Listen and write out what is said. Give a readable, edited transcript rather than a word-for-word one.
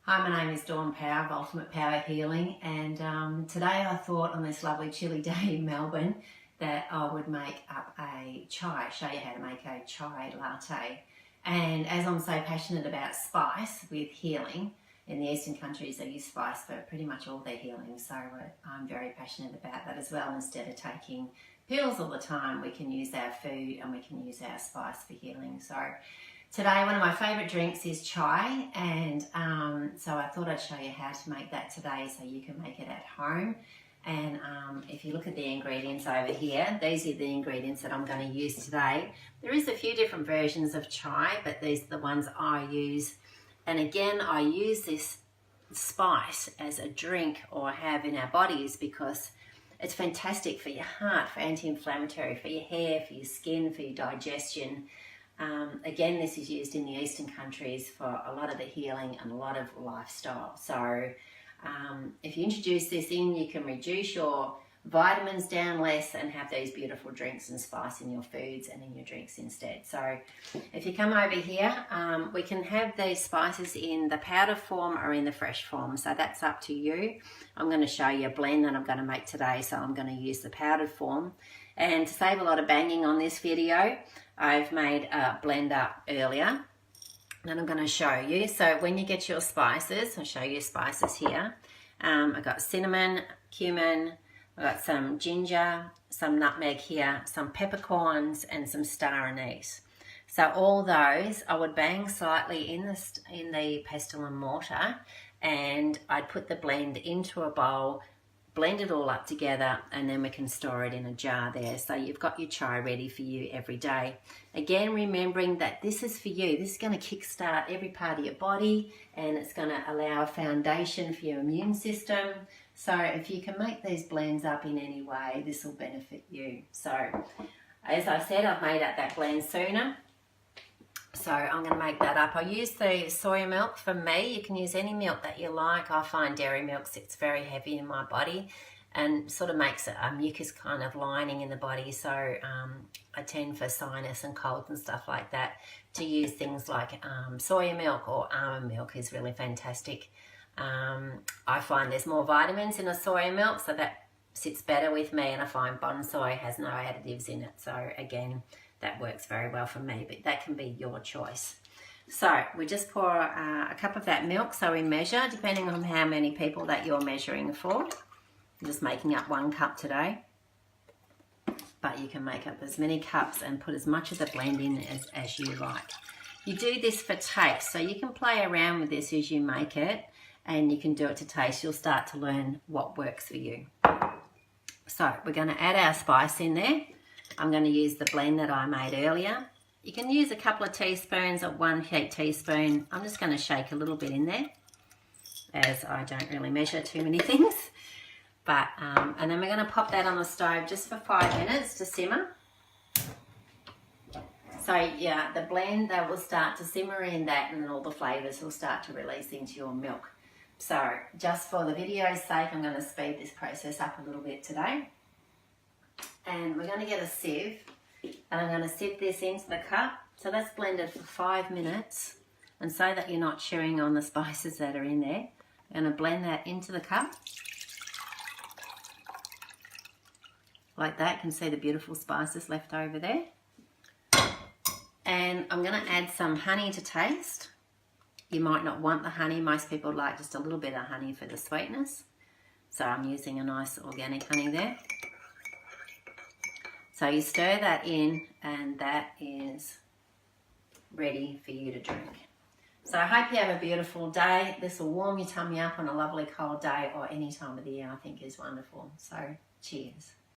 Hi, my name is Dawn Power of Ultimate Power Healing, and today I thought on this lovely chilly day in Melbourne that I would make up a chai, show you how to make a chai latte. And as I'm so passionate about spice with healing, in the Eastern countries they use spice for pretty much all their healing, so I'm very passionate about that as well. Instead of taking pills all the time, we can use our food and we can use our spice for healing. So today, one of my favourite drinks is chai, and so I thought I'd show you how to make that today so you can make it at home. And if you look at the ingredients over here, these are the ingredients that I'm going to use today. There is a few different versions of chai, but these are the ones I use. And again, I use this spice as a drink or have in our bodies because it's fantastic for your heart, for anti-inflammatory, for your hair, for your skin, for your digestion. Again, this is used in the Eastern countries for a lot of the healing and a lot of lifestyle. So if you introduce this in, you can reduce your vitamins down less and have these beautiful drinks and spice in your foods and in your drinks instead. So if you come over here, we can have these spices in the powder form or in the fresh form. So that's up to you. I'm going to show you a blend that I'm going to make today. So I'm going to use the powdered form. And to save a lot of banging on this video, I've made a blend up earlier and I'm going to show you. So when you get your spices, I'll show you spices here. I've got cinnamon, cumin, I've got some ginger, some nutmeg here, some peppercorns and some star anise. So all those I would bang slightly in the pestle and mortar, and I'd put the blend into a bowl, blend it all up together, and then we can store it in a jar there. So you've got your chai ready for you every day. Again, remembering that this is for you. This is going to kickstart every part of your body, and it's going to allow a foundation for your immune system. So if you can make these blends up in any way, this will benefit you. So as I said, I've made up that blend sooner. So I'm going to make that up. I use the soy milk for me. You can use any milk that you like. I find dairy milk sits very heavy in my body and sort of makes a mucus kind of lining in the body. So I tend for sinus and colds and stuff like that to use things like soy milk or almond milk is really fantastic. I find there's more vitamins in a soy milk, so that sits better with me, and I find bonsai has no additives in it. So again, that works very well for me, but that can be your choice. So we just pour a cup of that milk, so we measure depending on how many people that you're measuring for. I'm just making up 1 cup today, but you can make up as many cups and put as much of the blend in as you like. You do this for taste, so you can play around with this as you make it, and you can do it to taste. You'll start to learn what works for you. So we're going to add our spice in there. I'm going to use the blend that I made earlier. You can use a couple of teaspoons or 1 heaped teaspoon. I'm just going to shake a little bit in there, as I don't really measure too many things. But and then we're going to pop that on the stove just for 5 minutes to simmer. So yeah, the blend, that will start to simmer in that, and then all the flavours will start to release into your milk. So just for the video's sake, I'm going to speed this process up a little bit today. And we're going to get a sieve, and I'm going to sieve this into the cup. So that's blended for 5 minutes, and so that you're not chewing on the spices that are in there, I'm going to blend that into the cup. Like that, you can see the beautiful spices left over there. And I'm going to add some honey to taste. You might not want the honey. Most people like just a little bit of honey for the sweetness. So I'm using a nice organic honey there. So you stir that in, and that is ready for you to drink. So I hope you have a beautiful day. This will warm your tummy up on a lovely cold day, or any time of the year I think is wonderful. So cheers.